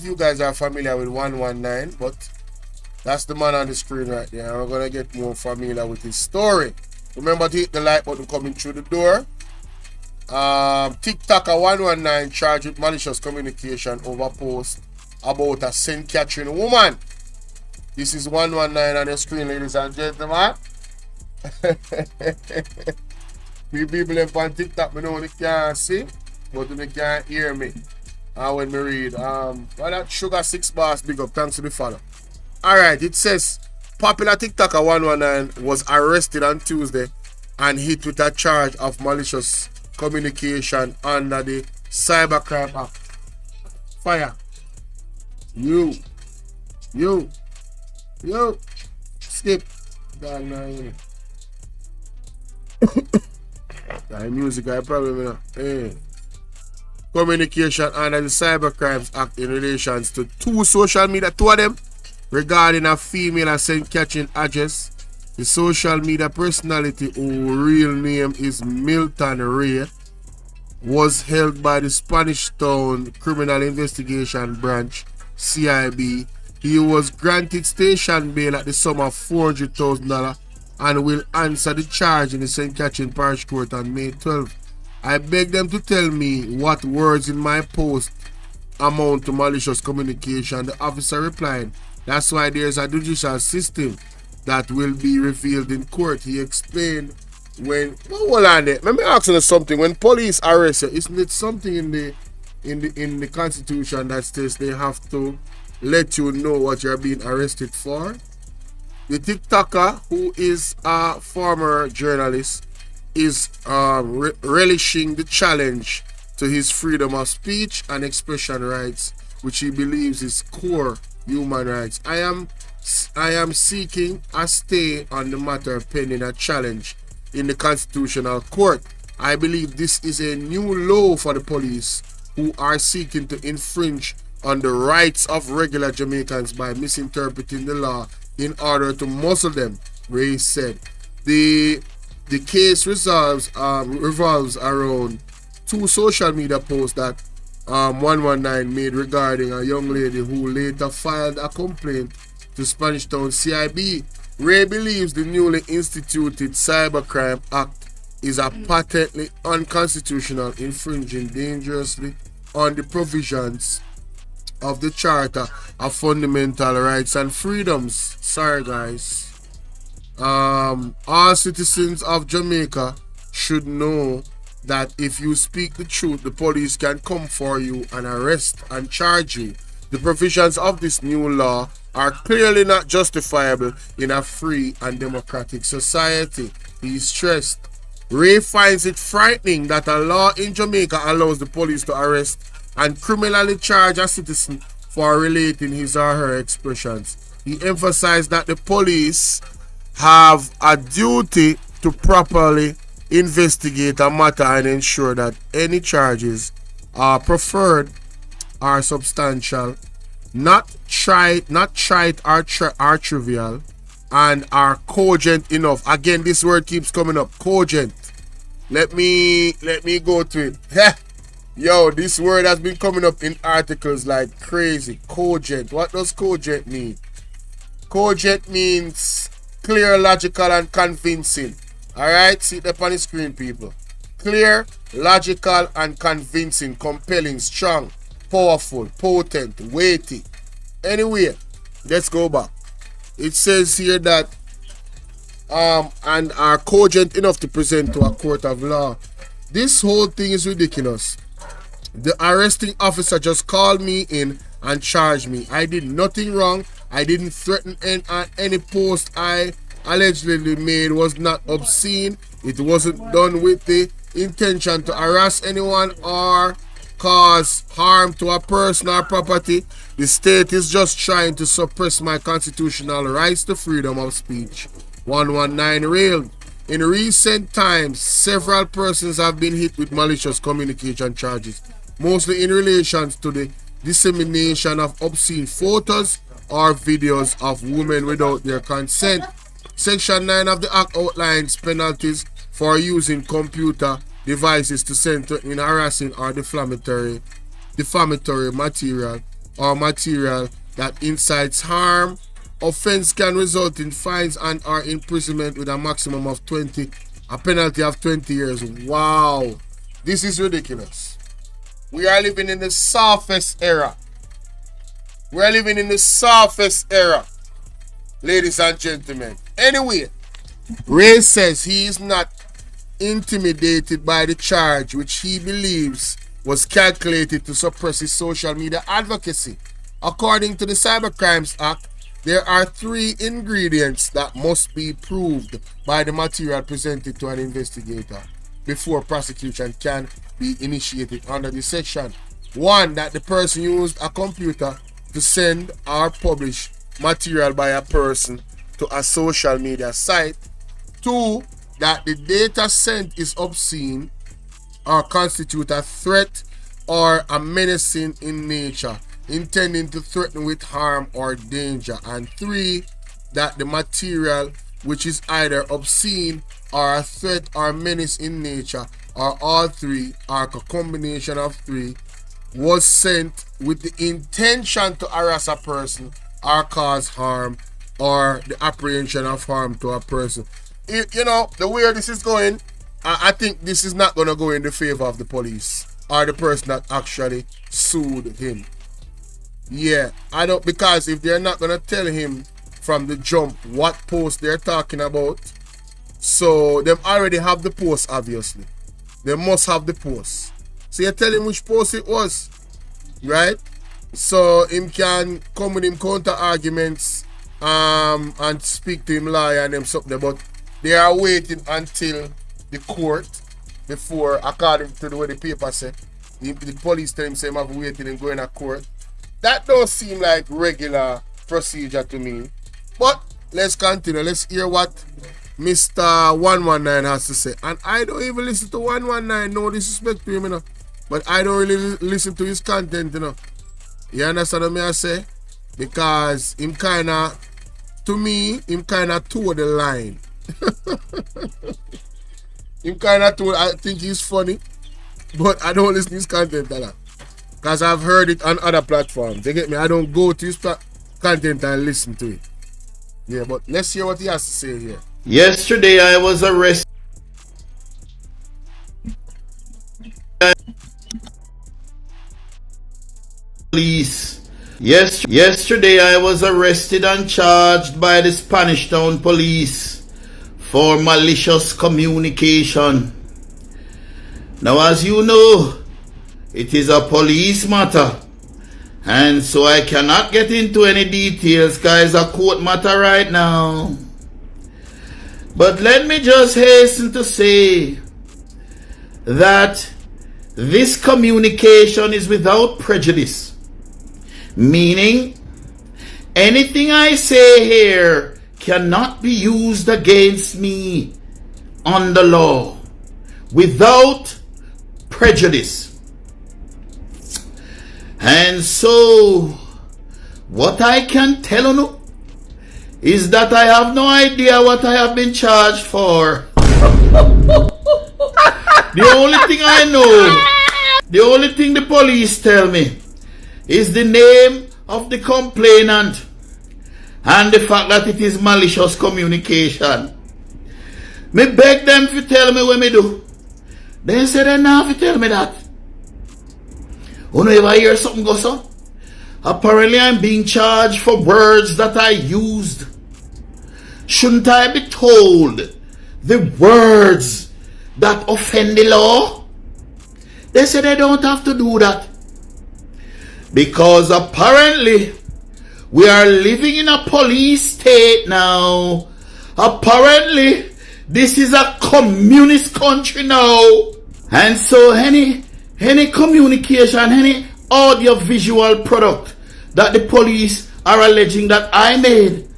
you guys are familiar with 119, but that's the man on the screen right there. And we're going to get more familiar with his story. Remember to hit the like button coming through the door. TikToker 119 charged with malicious communication over post about a St. Catherine woman. This is 119 on the screen, ladies and gentlemen. We people on TikTok, I know they can't see, but they can't hear me. And when we read, well, that Sugar 6 Bars, big up, thanks to the follow. Alright, it says, popular TikToker 119 was arrested on Tuesday and hit with a charge of malicious communication under the Cybercrime Act. Fire. You. Skip. That music, I probably know. Hey. Communication under the Cybercrimes Act in relations to two social media, two of them, regarding a female at St. Catherine address. The social media personality, whose real name is Milton Ray, was held by the Spanish Town Criminal Investigation Branch, CIB. He was granted station bail at the sum of $400,000 and will answer the charge in the St. Catherine Parish Court on May 12. I beg them to tell me what words in my post amount to malicious communication. The officer replied, that's why there's a judicial system that will be revealed in court. He explained when, hold on there. Let me ask you something. When police arrest you, isn't it something in the Constitution that states they have to let you know what you're being arrested for? The TikToker, who is a former journalist, is relishing the challenge to his freedom of speech and expression rights, which he believes is core human rights. I am seeking a stay on the matter pending a challenge in the Constitutional Court. I believe this is a new law for the police who are seeking to infringe on the rights of regular Jamaicans by misinterpreting the law in order to muzzle them, Ray said. The case revolves around two social media posts that 119 made regarding a young lady who later filed a complaint to Spanish Town CIB. Ray believes the newly instituted Cybercrime Act is a patently unconstitutional, infringing dangerously on the provisions of the Charter of Fundamental Rights and Freedoms. Sorry guys. All citizens of Jamaica should know that if you speak the truth, the police can come for you and arrest and charge you. The provisions of this new law are clearly not justifiable in a free and democratic society, he stressed. Ray finds it frightening that a law in Jamaica allows the police to arrest and criminally charge a citizen for relating his or her expressions. He emphasized that the police have a duty to properly investigate a matter and ensure that any charges are preferred are substantial, not trite or trivial, and are cogent enough. Again, this word keeps coming up, cogent. Let me go to it. Yo, this word has been coming up in articles like crazy. Cogent. What does cogent mean? Cogent means clear, logical, and convincing. Alright, see it up on the screen, people. Clear, logical, and convincing, compelling, strong, powerful, potent, weighty. Anyway, let's go back. It says here that and are cogent enough to present to a court of law. This whole thing is ridiculous. The arresting officer just called me in and charged me. I did nothing wrong. I didn't threaten any post I allegedly made was not obscene. It wasn't done with the intention to harass anyone or cause harm to a person or property. The state is just trying to suppress my constitutional rights to freedom of speech. 119 railed. In recent times, several persons have been hit with malicious communication charges, mostly in relation to the dissemination of obscene photos or videos of women without their consent. Section 9 of the Act outlines penalties for using computer devices to send in harassing or defamatory material. or material that incites harm. Offense can result in fines and or imprisonment with a maximum of a penalty of 20 years. Wow, this is ridiculous. We are living in the softest era. We are living in the softest era, ladies and gentlemen. Anyway, Ray says he is not intimidated by the charge, which he believes was calculated to suppress his social media advocacy. According to the Cybercrimes Act, there are 3 ingredients that must be proved by the material presented to an investigator before prosecution can be initiated under this section. 1, that the person used a computer to send or publish material by a person to a social media site. 2, that the data sent is obscene or constitute a threat or a menacing in nature, intending to threaten with harm or danger. And 3, that the material, which is either obscene or a threat or menace in nature, or all 3, or a combination of 3, was sent with the intention to harass a person or cause harm or the apprehension of harm to a person. You know, the way this is going, I think this is not going to go in the favor of the police or the person that actually sued him. Yeah, I don't, because if they're not going to tell him from the jump what post they're talking about, so they already have the post, obviously. They must have the post. So you tell him which post it was, right? So him can come with him counter arguments and speak to him lawyer and them something, but they are waiting until the court before, according to the way the paper said, the police tell him say him have waiting and going to court. That don't seem like regular procedure to me. But let's continue. Let's hear what Mr. 119 has to say. And I don't even listen to 119, no disrespect to him, you know. But I don't really listen to his content, you know. You understand what I say? Because him kinda, to me, him kinda tore the line. Him kinda tore, I think he's funny, but I don't listen to his content a lot. Because I've heard it on other platforms. You get me? I don't go to his content and listen to it. Yeah, but let's hear what he has to say here. Yesterday I was arrested. Police. Yesterday I was arrested and charged by the Spanish Town Police for malicious communication. Now, as you know, it is a police matter, and so I cannot get into any details because it's a court matter right now. But let me just hasten to say that this communication is without prejudice, meaning anything I say here cannot be used against me on the law without prejudice. And so what I can tell you is that I have no idea what I have been charged for. The only thing I know, the only thing the police tell me is the name of the complainant and the fact that it is malicious communication. Me beg them to tell me what me do. They say they now to tell me that. You know, if I hear something go so, apparently I'm being charged for words that I used. Shouldn't I be told the words that offend the law? They say they don't have to do that, because apparently we are living in a police state now. Apparently this is a communist country now, and so any communication, any audio visual product that the police are alleging that I made,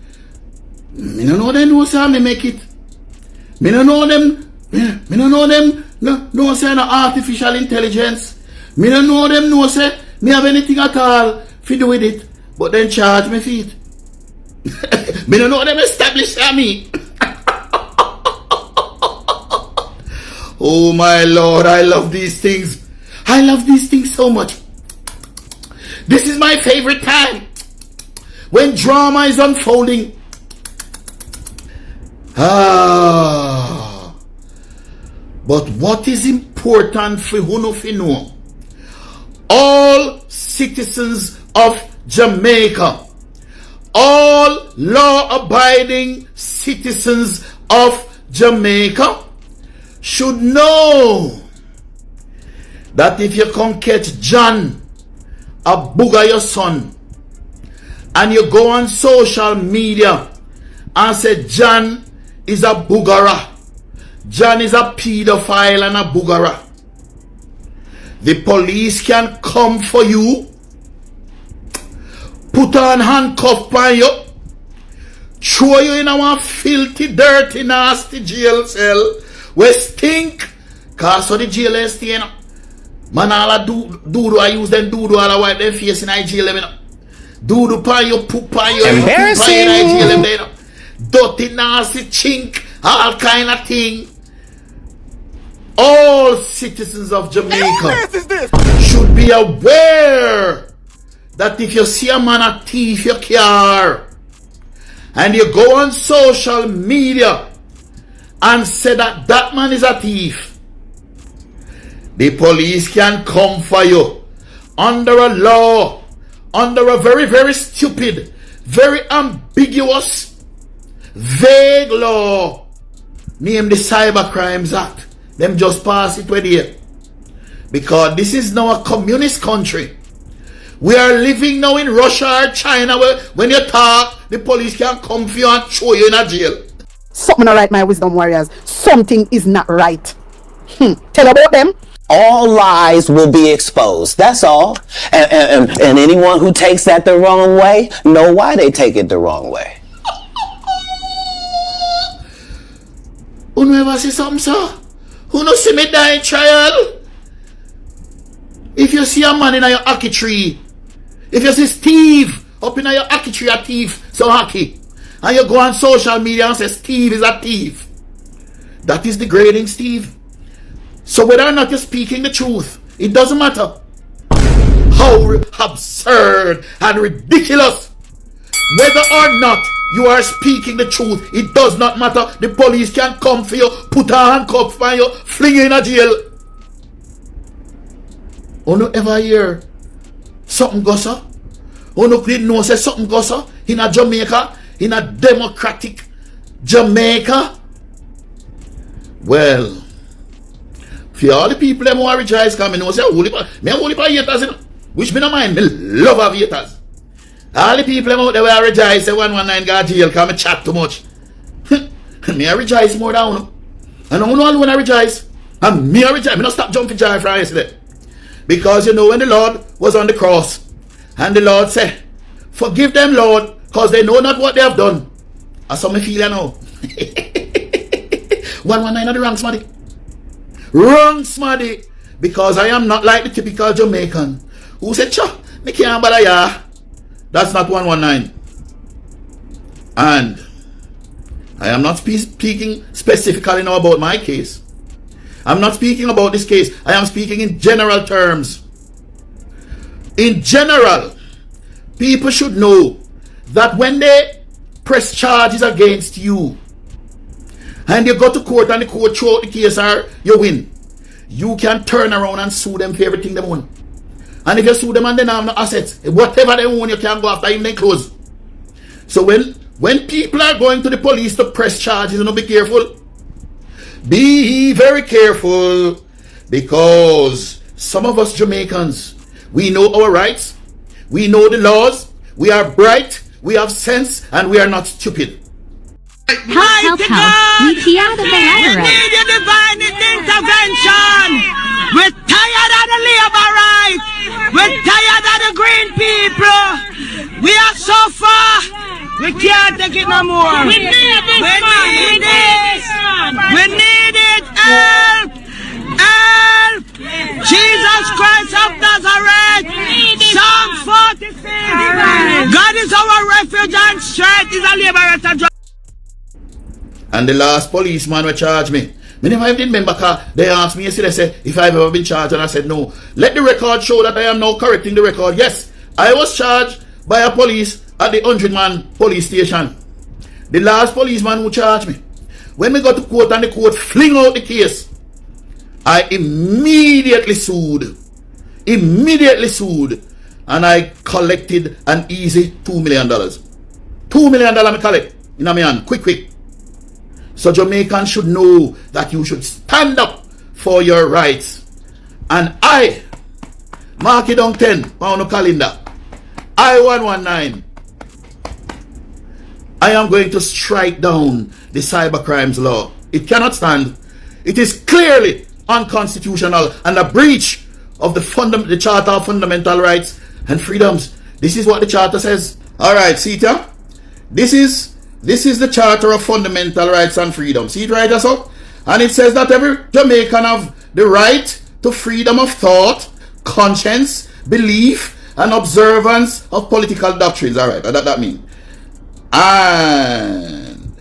me no know them, no say me make it. Me no know them. Me no know them. No say no artificial intelligence. Me no know them. No say me have anything at all to do with it. But then charge me for it. Me no know them establish me. Oh my Lord, I love these things. I love these things so much. This is my favorite time. When drama is unfolding. But what is important for Huno Fino? All citizens of Jamaica, all law-abiding citizens of Jamaica should know that if you come catch John, a booger your son, and you go on social media and say John is a boogera, John is a pedophile and a boogera, the police can come for you, put on handcuff on you, throw you in a filthy, dirty, nasty jail cell where stink. Cause so the jail is staying. Man, all a do I use them do all a wipe them face in a jail, you know. Do pan you, poop pan you, embarrassing. You know. Dirty, nasty, chink, all kind of thing. All citizens of Jamaica should be aware that if you see a man a thief your car and you go on social media and say that that man is a thief, the police can come for you under a law, under a very, very stupid, very ambiguous, vague law named the Cyber Crimes Act. Them just pass it with here. Because this is now a communist country. We are living now in Russia or China where when you talk, the police can come for you and throw you in a jail. Something not right, my wisdom warriors. Something is not right. Tell about them. All lies will be exposed. That's all. And anyone who takes that the wrong way, know why they take it the wrong way. Who never see something, sir? Who no see me die in trial? If you see a man in your hockey tree, if you see Steve up in your hockey tree, a thief, so hockey, and you go on social media and say Steve is a thief, that is degrading Steve. So whether or not you're speaking the truth, it doesn't matter. How absurd and ridiculous. Whether or not you are speaking the truth, it does not matter. The police can come for you, put a handcuff on you, fling you in a jail. Oh no ever hear something go sir? Oh no didn't know say something go sir in a Jamaica, in a democratic Jamaica? Well, for all the people them who are rejoice coming, know say holy haters, you know, which me no mind, me love of haters. All the people them out there will rejoice say 119 got jail because me chat too much. Me I rejoice more than you. And I don't know when I rejoice. And me I rejoice. Me not stop jumping joy from yesterday. Because you know when the Lord was on the cross and the Lord said, forgive them, Lord, because they know not what they have done. That's how me feel you know. 119 are the wrong smarty. Wrong smarty. Because I am not like the typical Jamaican who said, cha, me can't bother ya. That's not 119. And I am not speaking specifically now about my case. I'm not speaking about this case. I am speaking in general terms. In general, people should know that when they press charges against you and you go to court and the court throw out the case or you win, you can turn around and sue them for everything they own. And if you sue them and they have no assets, whatever they own, you can go after him, they close. So when people are going to the police to press charges, you know, be careful. Be very careful, because some of us Jamaicans, we know our rights, we know the laws, we are bright, we have sense, and we are not stupid. Help. We hear the We need your divine intervention. We're tired of the labor rights. We're tired of the green people. We are so far. We can't take it no more. We need this. We need it. Help. Help. Jesus Christ of Nazareth. Psalm 46. God is our refuge and strength. Is a liberator. And the last policeman will charge me. Me never even remember, because they asked me yesterday, say, if I've ever been charged, and I said no. Let the record show that I am now correcting the record. Yes, I was charged by a police at the 100-man police station. The last policeman who charged me. When we got to court and the court fling out the case, I immediately sued. And I collected an easy $2 million. $2 million I collect in my hand, quick. So Jamaicans should know that you should stand up for your rights. And I, mark it down 10 on the calendar, I-119, I am going to strike down the cybercrimes law. It cannot stand. It is clearly unconstitutional and a breach of the Charter of Fundamental Rights and Freedoms. This is what the Charter says. Alright, see it here? This is the Charter of Fundamental Rights and Freedoms. See it right there, so? And it says that every Jamaican have the right to freedom of thought, conscience, belief, and observance of political doctrines. Alright, that means. And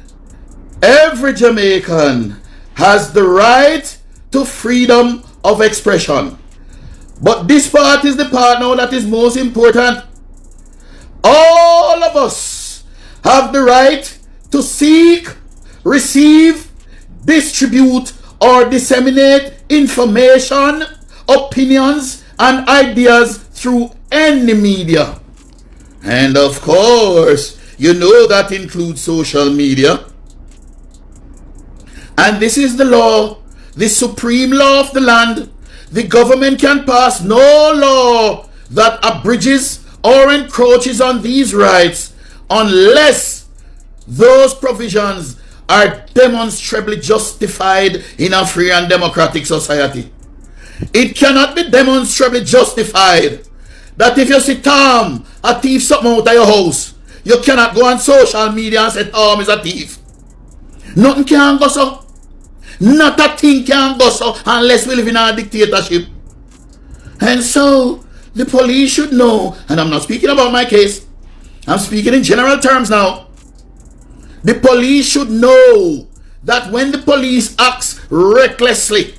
every Jamaican has the right to freedom of expression. But this part is the part now that is most important. All of us have the right to seek, receive, distribute, or disseminate information, opinions, and ideas through any media. And of course, you know that includes social media. And this is the law, the supreme law of the land. The government can pass no law that abridges or encroaches on these rights unless those provisions are demonstrably justified in a free and democratic society. It cannot be demonstrably justified that if you see Tom a thief something out of your house, you cannot go on social media and say Tom is a thief. Nothing can go so. Not a thing can go so unless we live in a dictatorship. And so the police should know, and I'm not speaking about my case, I'm speaking in general terms now. The police should know that when the police acts recklessly,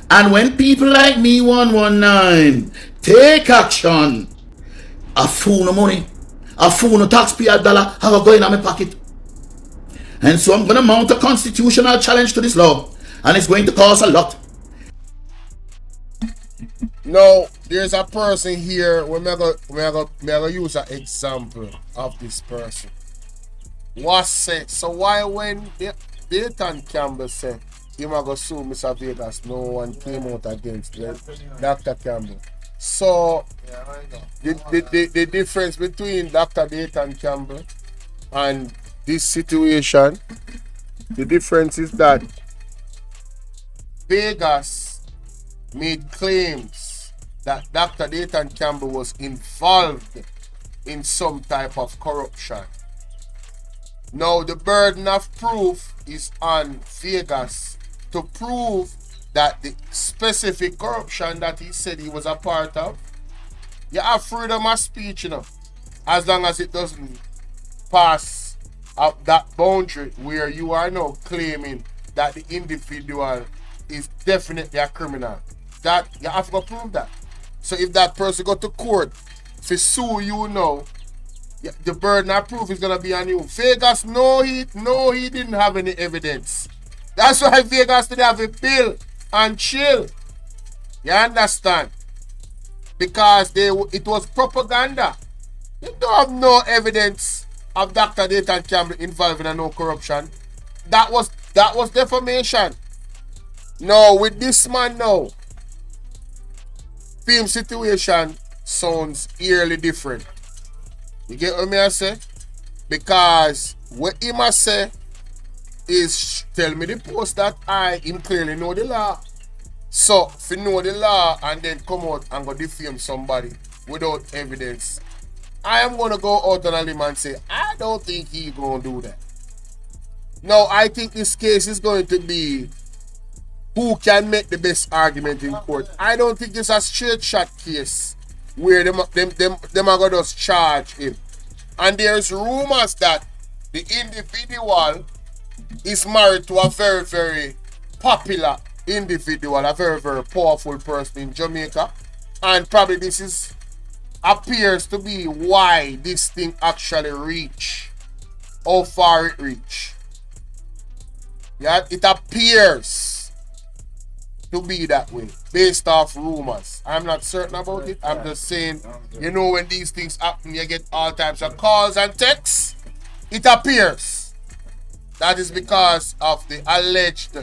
and when people like me 119 take action, a fool of money, a fool of taxpayer dollar have go in my pocket. And so I'm going to mount a constitutional challenge to this law, and it's going to cost a lot. Now, there's a person here. We're going to use an example of this person. What said? So why when Dayton Campbell said he might go sue Mr. Vegas, no one came out against Dr. Campbell. So the difference between Dr. Dayton Campbell and this situation, the difference is that Vegas made claims that Dr. Dayton Campbell was involved in some type of corruption. Now the burden of proof is on Vegas to prove that the specific corruption that he said he was a part of, you have freedom of speech, you know, as long as it doesn't pass up that boundary where you are now claiming that the individual is definitely a criminal. That you have to prove that. So if that person go to court to sue you now, the burden of proof is gonna be on you. Vegas, no, he didn't have any evidence. That's why Vegas didn't have a bill and chill. You understand? Because it was propaganda. You don't have no evidence of Dr. Dayton Campbell involved in no corruption. That was defamation. Now with this man now, film situation sounds eerily different. You get what me I say? Because what him I say is tell me the post that him clearly know the law. So if you know the law and then come out and go defame somebody without evidence, I am going to go out on a limb and say, I don't think he's going to do that. Now, I think this case is going to be who can make the best argument in court. I don't think it's a straight shot case where them are going to just charge him. And there's rumors that the individual is married to a very, very popular individual, a very, very powerful person in Jamaica. And probably this is appears to be why this thing actually reach. How far it reach. Yeah, it appears to be that way based off rumors. I'm not certain about it. I'm just saying, you know, when these things happen, you get all types of calls and texts. It appears that is because of the alleged,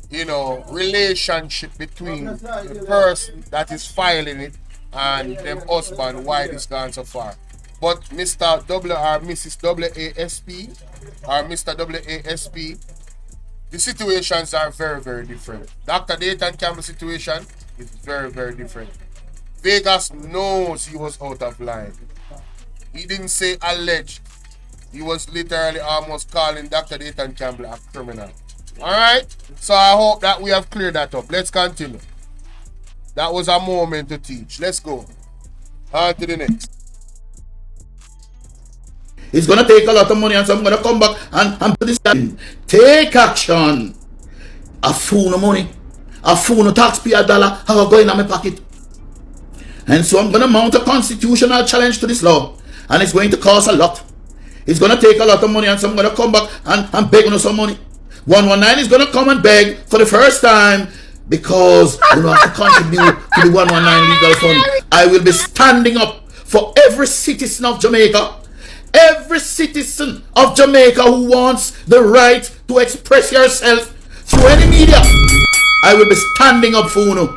you know, relationship between the person that is filing it and them husband, why this gone so far. But Mr. W or Mrs. WASP or Mr. WASP, the situations are very, very different. Dr. Dayton Campbell's situation is very, very different. Vegas knows he was out of line. He didn't say alleged. He was literally almost calling Dr. Dayton Campbell a criminal. Alright? So I hope that we have cleared that up. Let's continue. That was a moment to teach. Let's go. On to the next. It's going to take a lot of money, and so I'm going to come back and put this in. Take action. A fool of money. A fool of taxpayer dollar have going in my pocket. And so I'm going to mount a constitutional challenge to this law. And it's going to cost a lot. It's going to take a lot of money, and so I'm going to come back and beg on some money. 119 is going to come and beg for the first time because you know, have to contribute to the 119 legal fund. I will be standing up for every citizen of Jamaica. Every citizen of Jamaica who wants the right to express yourself through any media. I will be standing up for you.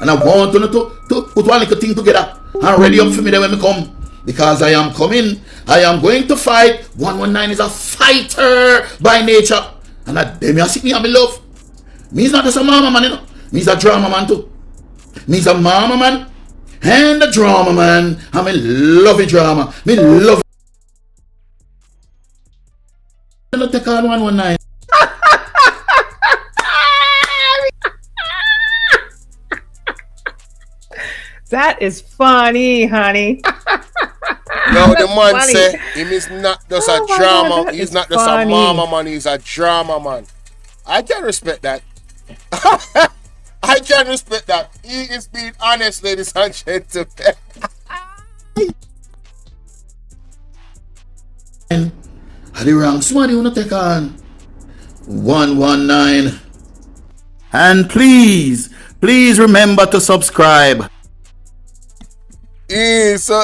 And I want you to put one little thing together and ready up for me there when I come. Because I am coming. I am going to fight. 119 is a fighter by nature. And that them you see me and me love. Me is not just a mama man, you know. Me is a drama man too. Me is a mama man and a drama man. And me love it drama. Me love it. Don't take on 119. That is funny, honey. Yo, the man funny. Say him is not just a drama. God, he's not just funny. A mama man. He's a drama man. I can respect that. I can respect that. He is being honest, ladies and gentlemen. Are the wrong somebody wanna take on 119? And please remember to subscribe. So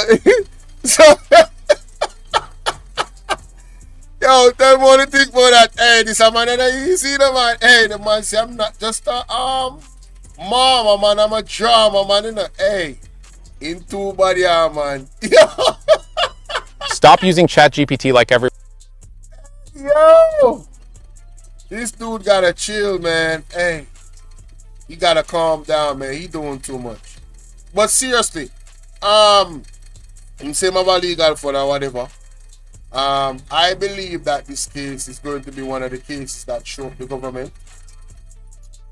yo, tell me what you think about that. Hey, this a man that you see the man. Hey, the man say I'm not just a mama man, I'm a drama man, you know. Hey, in two body man. Stop using ChatGPT like every. Yo, this dude gotta chill, man. Hey, he gotta calm down, man. He doing too much. But seriously, say my legal for or whatever. I believe that this case is going to be one of the cases that show up the government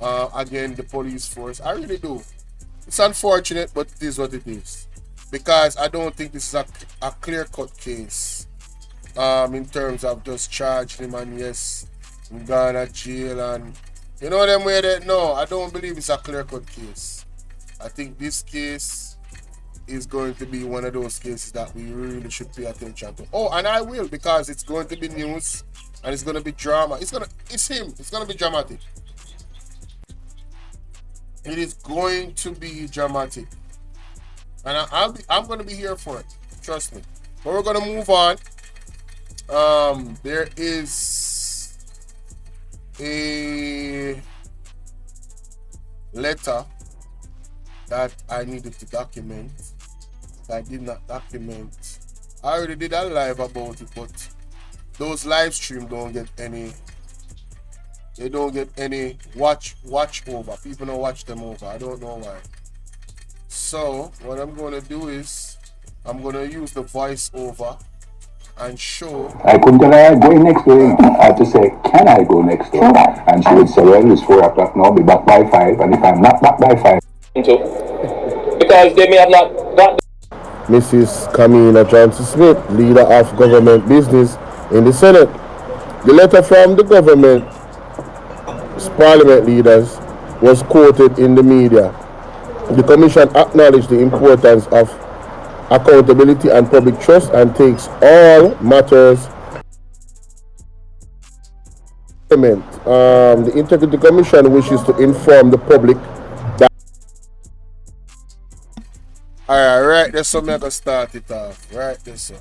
again, the police force. I really do. It's unfortunate, but it is what it is. Because I don't think this is a clear-cut case. In terms of just charging him and yes, I'm gone to jail and you know them way that no, I don't believe it's a clear-cut case. I think this case is going to be one of those cases that we really should pay attention to. Oh, and I will, because it's going to be news and it's going to be drama. It's him. It's going to be dramatic. It is going to be dramatic, and I'm going to be here for it. Trust me. But we're going to move on. There is a letter that I needed to document. I did not document. I already did a live about it, but those live streams don't get any. They don't get any watch over. People don't watch them over. I don't know why. So what I'm going to do is I'm going to use the voice over and show. I couldn't tell her going next door. I had to say, can I go next door? And she would say, well, it's 4 o'clock now, I'll be back by 5. And if I'm not back by 5. Because they may have not got. Mrs. Camila Johnson-Smith, leader of government business in the Senate. The letter from the government's parliament leaders was quoted in the media. The commission acknowledged the importance of accountability and public trust and takes all matters. The Integrity Commission wishes to inform the public that. Alright, right there, so I'm going to start it off. Right there, so.